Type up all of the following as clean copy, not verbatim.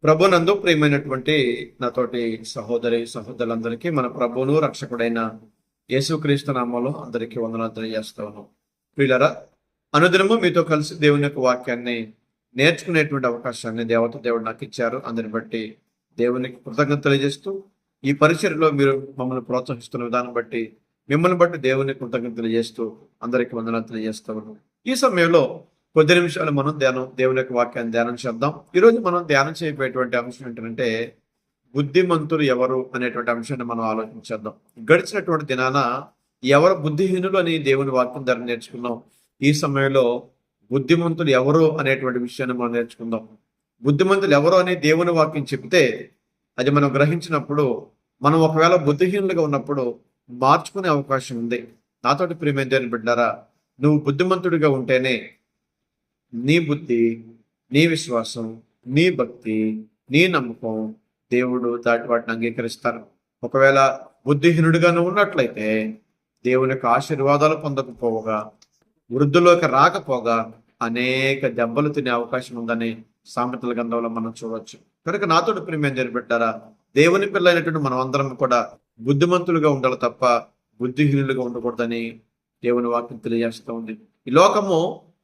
ప్రభునందు ప్రియమైనటువంటి నాతోటి సహోదరి సహోదరులందరికీ మన ప్రభువును రక్షకుడైన యేసుక్రీస్తు నామంలో అందరికీ వందనాలు తెలియజేస్తాను. ప్రియులరా, అనుదినము మీతో కలిసి దేవుని యొక్క వాక్యాన్ని నేర్చుకునేటువంటి అవకాశాన్ని దేవుడు నాకు ఇచ్చారు. అందుని బట్టి దేవునికి కృతజ్ఞత తెలియజేస్తూ, ఈ పరిచర్యలో మీరు మమ్మల్ని ప్రోత్సహిస్తున్న విధానం బట్టి మిమ్మల్ని బట్టి దేవునికి కృతజ్ఞత తెలియజేస్తూ అందరికీ వందనాలు తెలియజేస్తాను. ఈ సమయంలో కొద్ది నిమిషాలు మనం దేవుని యొక్క వాక్యాన్ని ధ్యానం చేద్దాం. ఈరోజు మనం ధ్యానం చేయబోయేటువంటి అంశం ఏంటంటే బుద్ధిమంతులు ఎవరు అనేటువంటి అంశాన్ని మనం ఆలోచించేద్దాం. గడిచినటువంటి దినాన ఎవరు బుద్ధిహీనులు అని దేవుని వాక్యం ద్వారా నేర్చుకున్నాం. ఈ సమయంలో బుద్ధిమంతులు ఎవరు అనేటువంటి విషయాన్ని మనం నేర్చుకుందాం. బుద్ధిమంతులు ఎవరు అని దేవుని వాక్యం చెప్తే అది మనం గ్రహించినప్పుడు, మనం ఒకవేళ బుద్ధిహీనులుగా ఉన్నప్పుడు మార్చుకునే అవకాశం ఉంది. నాతోటి ప్రియమైన దేవుని బిడ్డారా, నువ్వు బుద్ధిమంతుడిగా ఉంటేనే నీ బుద్ధి, నీ విశ్వాసం, నీ భక్తి, నీ నమ్మకం దేవుడు వాటిని అంగీకరిస్తారు. ఒకవేళ బుద్ధిహీనుడిగా నువ్వు ఉన్నట్లయితే దేవుని యొక్క ఆశీర్వాదాలు పొందకపోగా, వృద్ధులోకి రాకపోగా అనేక దెబ్బలు తినే అవకాశం ఉందని సామెతల గ్రంథంలో మనం చూడవచ్చు. కనుక నాతోటి ప్రియమైన దేవుని బిడ్డారా, దేవుని పిల్లైనటువంటి మనం అందరం కూడా బుద్ధిమంతులుగా ఉండాలి తప్ప బుద్ధిహీనులుగా ఉండకూడదని దేవుని వాక్యం తెలియజేస్తూ ఉంది. ఈ లోకము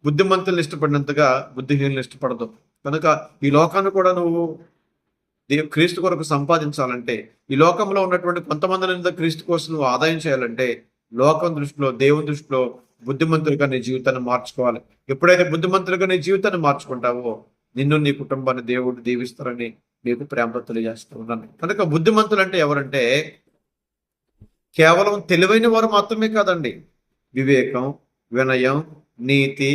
బుద్ధిమంతులను ఇష్టపడినంతగా బుద్ధిహీనులను ఇష్టపడదు. కనుక ఈ లోకాన్ని కూడా నువ్వు క్రీస్తు కొరకు సంపాదించాలంటే, ఈ లోకంలో ఉన్నటువంటి కొంతమంది క్రీస్తు కోసం నువ్వు ఆదాయం చేయాలంటే, లోకం దృష్టిలో దేవుని దృష్టిలో బుద్ధిమంతులుగా నీ జీవితాన్ని మార్చుకోవాలి. ఎప్పుడైతే బుద్ధిమంతులుగా నీ జీవితాన్ని మార్చుకుంటావో నిన్ను, నీ కుటుంబాన్ని దేవుడు దీవిస్తారని మీకు ప్రేమతో తెలియజేస్తూ ఉన్నాను. కనుక బుద్ధిమంతులు అంటే ఎవరంటే కేవలం తెలివైన వారు మాత్రమే కాదండి. వివేకం, వినయం, నీతి,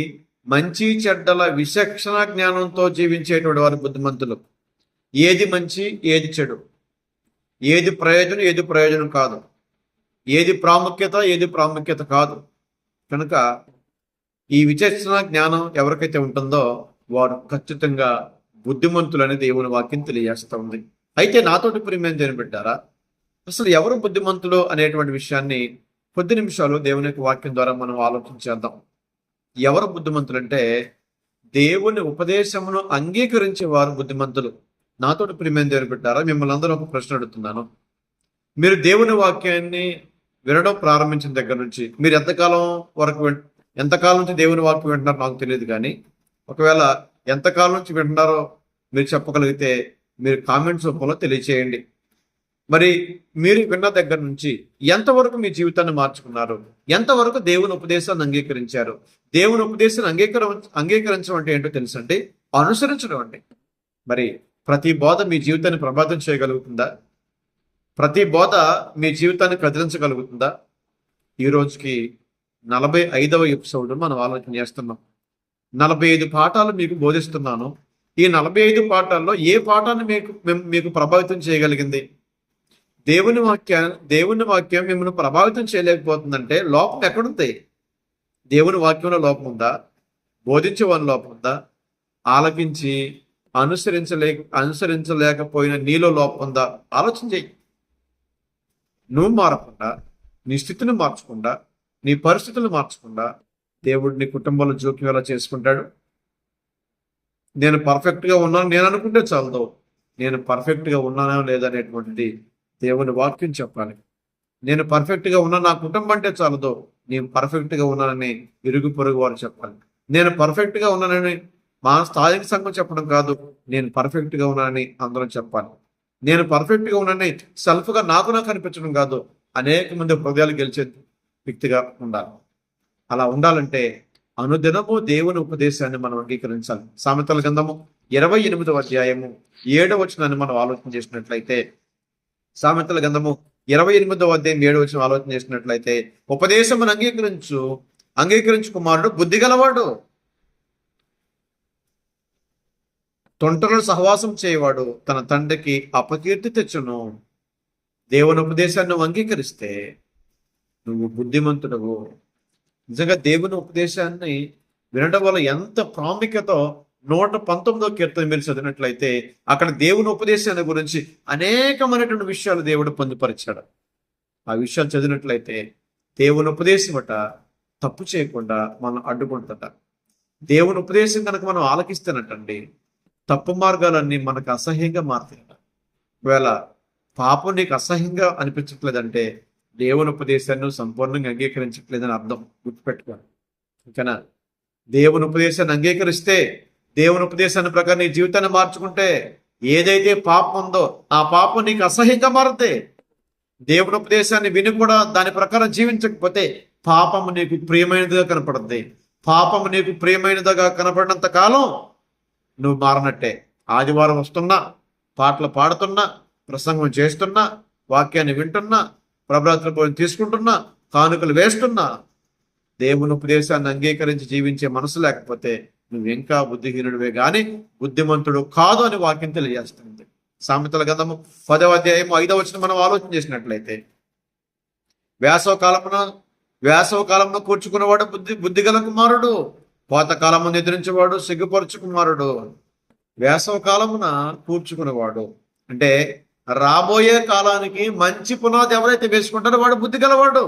మంచి చెడ్డల విచక్షణ జ్ఞానంతో జీవించేటువంటి వారు బుద్ధిమంతులు. ఏది మంచి, ఏది చెడు, ఏది ప్రయోజనం, ఏది ప్రయోజనం కాదు, ఏది ప్రాముఖ్యత, ఏది ప్రాముఖ్యత కాదు. కనుక ఈ విచక్షణ జ్ఞానం ఎవరికైతే ఉంటుందో వారు ఖచ్చితంగా బుద్ధిమంతులని దేవుని వాక్యం తెలియజేస్తూ ఉంది. అయితే నాతోటి ప్రియమైన దేవుని బిడ్డారా, అసలు ఎవరు బుద్ధిమంతులు అనేటువంటి విషయాన్ని కొద్ది నిమిషాలు దేవుని యొక్క వాక్యం ద్వారా మనం ఆలోచించేద్దాం. ఎవరు బుద్ధిమంతులు అంటే దేవుని ఉపదేశమును అంగీకరించే వారు బుద్ధిమంతులు. నాతోటి ప్రియమైన దేవుని బిడ్డారా, మిమ్మల్ని అందరూ ఒక ప్రశ్న అడుగుతున్నాను. మీరు దేవుని వాక్యాన్ని వినడం ప్రారంభించిన దగ్గర నుంచి మీరు ఎంతకాలం నుంచి దేవుని వాక్యం వింటున్నారో నాకు తెలియదు, కానీ ఒకవేళ ఎంతకాలం నుంచి వింటున్నారో మీరు చెప్పగలిగితే మీరు కామెంట్స్ రూపంలో తెలియచేయండి. మరి మీరు విన్న దగ్గర నుంచి ఎంతవరకు మీ జీవితాన్ని మార్చుకున్నారు? ఎంతవరకు దేవుని ఉపదేశాన్ని అంగీకరించారు? దేవుని ఉపదేశాన్ని అంగీకరించడం అంటే ఏంటో తెలుసండి, అనుసరించడం అంటే. మరి ప్రతి బోధ మీ జీవితాన్ని ప్రభావితం చేయగలుగుతుందా? ప్రతి బోధ మీ జీవితాన్ని కదిలించగలుగుతుందా? ఈ రోజుకి 45వ ఎపిసోడ్ మనం ఆలోచన చేస్తున్నాం. 45 పాఠాలు మీకు బోధిస్తున్నాను. ఈ 45 పాఠాల్లో ఏ పాఠాన్ని మీకు ప్రభావితం చేయగలిగింది? దేవుని వాక్యం మిమ్మల్ని ప్రభావితం చేయలేకపోతుందంటే లోపం ఎక్కడుంది? దేవుని వాక్యంలో లోపం ఉందా? బోధించేవాని లోపం ఉందా? ఆలకించి అనుసరించలేకపోయిన నీలో లోపం ఉందా? ఆలోచన చెయ్యి. నువ్వు మారకుండా, నీ స్థితిని మార్చకుండా, నీ పరిస్థితులను మార్చకుండా దేవుడు నీ కుటుంబంలో జోక్యం ఎలా చేసుకుంటాడు? నేను పర్ఫెక్ట్గా ఉన్నాను నేను అనుకుంటే చాలదు. నేను పర్ఫెక్ట్గా ఉన్నానో లేదనేటువంటిది దేవుని వాక్యం చెప్పాలి. నేను పర్ఫెక్ట్గా ఉన్నా నా కుటుంబం అంటే చాలదు. నేను పర్ఫెక్ట్గా ఉన్నానని ఇరుగు పొరుగు వారు చెప్పాలి. నేను పర్ఫెక్ట్గా ఉన్నానని మా స్థానిక సంఘం చెప్పడం కాదు, నేను పర్ఫెక్ట్గా ఉన్నానని అందరం చెప్పాలి. నేను పర్ఫెక్ట్గా ఉన్నానని సెల్ఫ్గా నాకు అనిపించడం కాదు, అనేక మంది హృదయాలు గెలిచే వ్యక్తిగా ఉండాలి. అలా ఉండాలంటే అనుదినము దేవుని ఉపదేశాన్ని మనం అంగీకరించాలి. సామెతల గ్రంథము 28వ అధ్యాయము 7వ వచనాన్ని మనం ఆలోచన చేసినట్లయితే, సామెతల గ్రంథము 28వ అధ్యాయం 7వ వచనం ఆలోచన చేసినట్లయితే, ఉపదేశమును అంగీకరించు కుమారుడు బుద్ధి గలవాడు, తొంటలను సహవాసం చేయవాడు తన తండ్రికి అపకీర్తి తెచ్చును. దేవుని ఉపదేశాన్ని నువ్వు అంగీకరిస్తే నువ్వు బుద్ధిమంతుడవు. నిజంగా దేవుని ఉపదేశాన్ని వినడం వల్ల ఎంత ప్రాముఖ్యతో 119వ కీర్తన మీరు చదివినట్లయితే అక్కడ దేవుని ఉపదేశాన్ని గురించి అనేకమైనటువంటి విషయాలు దేవుడు పొందుపరిచాడు. ఆ విషయాలు చదివినట్లయితే దేవుని ఉపదేశం తప్పు చేయకుండా మనం అడ్డుకుంటుంట. దేవుని ఉపదేశం కనుక మనం ఆలకిస్తేనటండి తప్పు మార్గాలన్నీ మనకు అసహ్యంగా మారుతాయి. ఒకవేళ పాపం నీకు అసహ్యంగా అనిపించట్లేదంటే దేవుని ఉపదేశాన్ని సంపూర్ణంగా అంగీకరించట్లేదని అర్థం. గుర్తుపెట్టుకోండి. ఓకేనా? దేవుని ఉపదేశాన్ని అంగీకరిస్తే, దేవుని ఉపదేశాన్ని ప్రకారం నీ జీవితాన్ని మార్చుకుంటే, ఏదైతే పాపం ఉందో ఆ పాపం నీకు అసహ్యంగా మారుతే, దేవుని ఉపదేశాన్ని విని కూడా దాని ప్రకారం జీవించకపోతే పాపము నీకు ప్రియమైనదిగా కనపడుద్ది. పాపము నీకు ప్రియమైనదిగా కనపడినంత కాలం నువ్వు మారనట్టే. ఆదివారం వస్తున్నా, పాటలు పాడుతున్నా, ప్రసంగం చేస్తున్నా, వాక్యాన్ని వింటున్నా, ప్రభరాత్రి భోజనం తీసుకుంటున్నా, కానుకలు వేస్తున్నా, దేవుని ఉపదేశాన్ని అంగీకరించి జీవించే మనసు లేకపోతే నువ్వు ఇంకా బుద్ధిహీనుడివే గాని బుద్ధిమంతుడు కాదు అని వాక్యం తెలియజేస్తుంది. సామెతల గ్రంథము 10వ అధ్యాయం 5వ వచనం మనం ఆలోచన చేసినట్లయితే, వేసవ కాలంలో కూర్చుకున్నవాడు బుద్ధిగల కుమారుడు, కోతకాలము నిద్రించేవాడు సిగ్గుపరచు కుమారుడు. వేసవ కాలమున కూర్చుకునేవాడు అంటే రాబోయే కాలానికి మంచి పునాది ఎవరైతే వేసుకుంటారో వాడు బుద్ధి గలవాడు.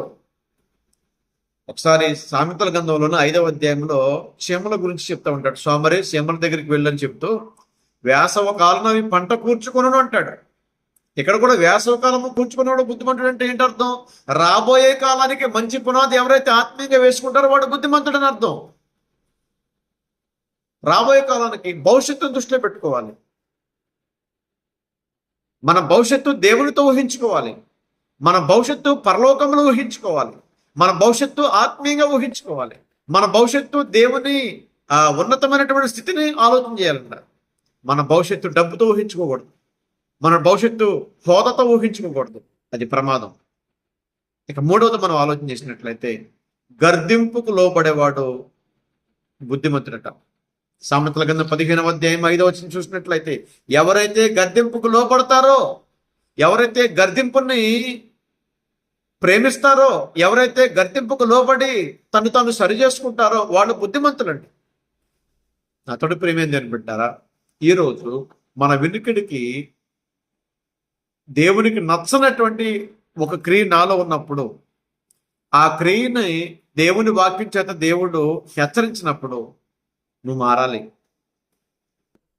ఒకసారి సామెతల గ్రంథంలోని 5వ అధ్యాయంలో చీమల గురించి చెప్తా ఉంటాడు. సోమరి చీమల దగ్గరికి వెళ్ళని చెప్తూ వేసవ కాలం అవి పంట కూర్చుకున్నాడు అంటాడు. ఇక్కడ కూడా వేసవ కాలము కూర్చుకున్నాడు బుద్ధిమంతుడు అంటే ఏంటి అర్థం? రాబోయే కాలానికి మంచి పునాది ఎవరైతే ఆత్మీయంగా వేసుకుంటారో వాడు బుద్ధిమంతుడు అని అర్థం. రాబోయే కాలానికి భవిష్యత్తును దృష్టిలో పెట్టుకోవాలి. మన భవిష్యత్తు దేవునితో ఊహించుకోవాలి. మన భవిష్యత్తు పరలోకంలో ఊహించుకోవాలి. మన భవిష్యత్తు ఆత్మీయంగా ఊహించుకోవాలి. మన భవిష్యత్తు దేవుని ఉన్నతమైనటువంటి స్థితిని ఆలోచన చేయాలంట. మన భవిష్యత్తు డబ్బుతో ఊహించుకోకూడదు. మన భవిష్యత్తు హోదాతో ఊహించుకోకూడదు. అది ప్రమాదం. ఇక మూడవది మనం ఆలోచన చేసినట్లయితే, గర్దింపుకు లోబడేవాడు బుద్ధిమంతుడట. సామెతల గ్రంథం 15వ అధ్యాయం 5వ వచనం చూసినట్లయితే, ఎవరైతే గర్దింపుకు లోపడతారో, ఎవరైతే గర్దింపుని ప్రేమిస్తారో, ఎవరైతే గర్దింపుకు లోబడి తను తాను సరి చేసుకుంటారో వాళ్ళు బుద్ధిమంతులండి. అతడు ప్రేమేంది అని పెట్టారా? ఈరోజు మన వినికిడికి దేవునికి నచ్చనటువంటి ఒక క్రియ నాలో ఉన్నప్పుడు, ఆ క్రియని దేవుని వాక్యం చేత దేవుడు హెచ్చరించినప్పుడు నువ్వు మారాలి.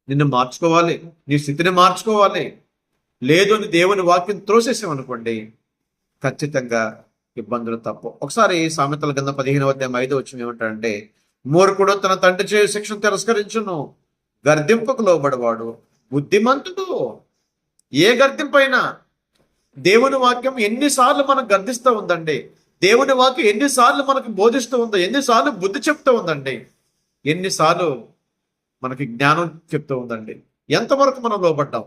నిన్ను మార్చుకోవాలి. నీ స్థితిని మార్చుకోవాలి. లేదు అని దేవుని వాక్యం త్రోసేసామనుకోండి, ఖచ్చితంగా ఇబ్బందులు తప్పు. ఒకసారి సామెతల గ్రంథం 15వ అధ్యాయం 5వ వచనం ఏమంటాడంటే, మూర్ఖుడు తన తండ్రి చేయు శిక్షను తిరస్కరించును, గర్దింపుకు లోబడవాడు బుద్ధిమంతుడు. ఏ గర్దింపు అయినా దేవుని వాక్యం ఎన్నిసార్లు మనకు గర్దిస్తూ ఉందండి. దేవుని వాక్యం ఎన్నిసార్లు మనకు బోధిస్తూ ఉందో, ఎన్నిసార్లు బుద్ధి చెప్తూ ఉందండి, ఎన్నిసార్లు మనకి జ్ఞానం చెప్తూ ఉందండి. ఎంతవరకు మనం లోబడ్డాం?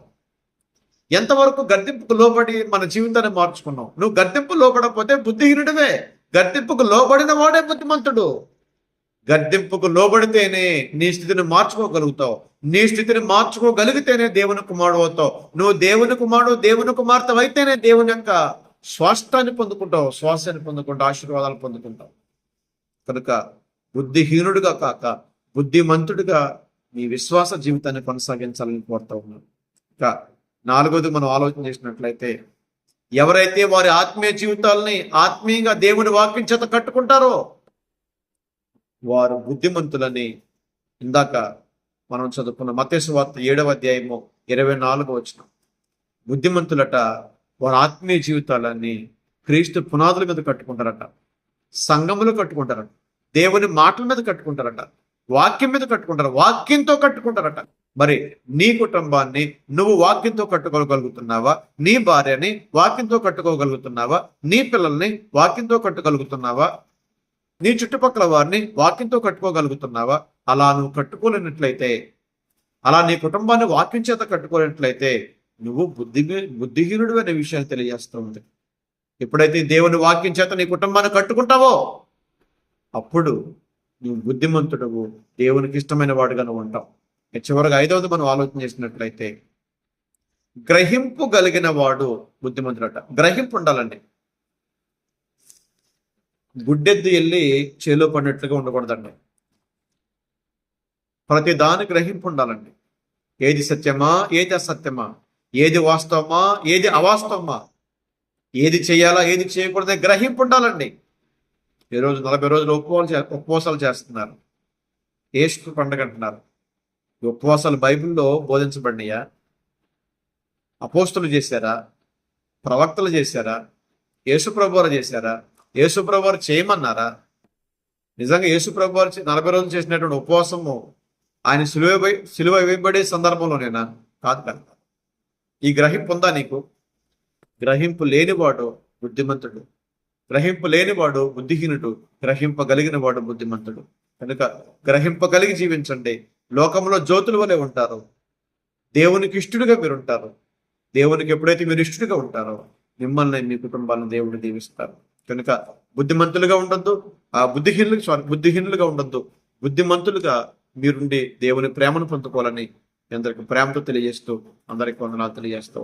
ఎంతవరకు గర్దింపుకు లోబడి మన జీవితాన్ని మార్చుకున్నాం? నువ్వు గర్దింపు లోబడకపోతే బుద్ధిహీనుడివే. గర్దింపుకు లోబడిన వాడే బుద్ధిమంతుడు. గర్దింపుకు లోబడితేనే నీ స్థితిని మార్చుకోగలుగుతావు. నీ స్థితిని మార్చుకోగలిగితేనే దేవుని కుమారుడు అవుతావు. నువ్వు దేవుని కుమారుడు, దేవుని కుమార్తె అయితేనే దేవుని యొక్క స్వాస్థాన్ని పొందుకుంటావు, శ్వాసాన్ని పొందుకుంటావు, ఆశీర్వాదాలు పొందుకుంటావు. కనుక బుద్ధిహీనుడిగా కాక బుద్ధిమంతుడిగా నీ విశ్వాస జీవితాన్ని కొనసాగించాలని కోరుతా ఉన్నాను. ఇంకా నాలుగోది మనం ఆలోచన చేసినట్లయితే, ఎవరైతే వారి ఆత్మీయ జీవితాలని ఆత్మీయంగా దేవుని వాక్యం చేత కట్టుకుంటారో వారు బుద్ధిమంతులని ఇందాక మనం చదువుకున్న మత్తయి సువార్త 7వ అధ్యాయము 24వ వచనం. బుద్ధిమంతులట వారి ఆత్మీయ జీవితాలని క్రీస్తు పునాదుల మీద కట్టుకుంటారట, సంఘములు కట్టుకుంటారట, దేవుని మాటల మీద కట్టుకుంటారట, వాక్యం మీద కట్టుకుంటారు, వాక్యంతో కట్టుకుంటారట. మరి నీ కుటుంబాన్ని నువ్వు వాక్యంతో కట్టుకోగలుగుతున్నావా? నీ భార్యని వాక్యంతో కట్టుకోగలుగుతున్నావా? నీ పిల్లల్ని వాక్యంతో కట్టుకోగలుగుతున్నావా? నీ చుట్టుపక్కల వారిని వాక్యంతో కట్టుకోగలుగుతున్నావా? అలా నువ్వు కట్టుకోలేనట్లయితే, అలా నీ కుటుంబాన్ని వాక్యం చేత కట్టుకోలేనట్లయితే నువ్వు బుద్ధిహీనుడు అనే విషయాన్ని తెలియజేస్తూ ఉంది. ఎప్పుడైతే దేవుని వాక్యం చేత నీ కుటుంబాన్ని కట్టుకుంటావో అప్పుడు నువ్వు బుద్ధిమంతుడవు, దేవునికి ఇష్టమైన వాడుగా నువ్వు ఉంటావు. చివరిగా 5వది మనం ఆలోచన చేసినట్లయితే, గ్రహింపు కలిగిన వాడు బుద్ధిమంతుడట. గ్రహింపు ఉండాలండి. గుడ్డెద్దు వెళ్ళి చేలో పడినట్లుగా ఉండకూడదండి. ప్రతి దాని గ్రహింపు ఉండాలండి. ఏది సత్యమా, ఏది అసత్యమా, ఏది వాస్తవమా, ఏది అవాస్తవమా, ఏది చేయాలా, ఏది చేయకూడదు గ్రహింపు ఉండాలండి. ఈరోజు 40 రోజులు ఉపవాసాలు చేస్తున్నారు. ఏసు పండుగ అంటున్నారు. ఈ ఉపవాసాలు బైబిల్లో బోధించబడినయా? అపోస్తులు చేశారా? ప్రవక్తలు చేశారా? యేసుప్రభువారు చేశారా? యేసుప్రభువారు చేయమన్నారా? నిజంగా యేసుప్రభువారు 40 రోజులు చేసినటువంటి ఉపవాసము ఆయన సిలువ వేయబడే సందర్భంలోనేనా? కాదు కదా. ఈ గ్రహింపు ఉందా నీకు? గ్రహింపు లేనివాడు బుద్ధిమంతుడు, గ్రహింపు లేనివాడు బుద్ధిహీనుడు, గ్రహింపగలిగిన వాడు బుద్ధిమంతుడు. కనుక గ్రహింపగలిగి జీవించండి. లోకంలో జ్యోతుల వలె ఉంటారు. దేవునికి ఇష్టడుగా మీరు ఉంటారు. దేవునికి ఎప్పుడైతే మీరు ఇష్టడుగా ఉంటారో మిమ్మల్ని, మీ కుటుంబాలను దేవుడు దీవిస్తారు. కనుక బుద్ధిమంతులుగా ఉండొద్దు, బుద్ధిహీనులుగా ఉండొద్దు. బుద్ధిమంతులుగా మీరుండి దేవుని ప్రేమను పొందుకోవాలని అందరికి ప్రేమతో తెలియజేస్తూ అందరికి వందనాలు తెలియజేస్తూ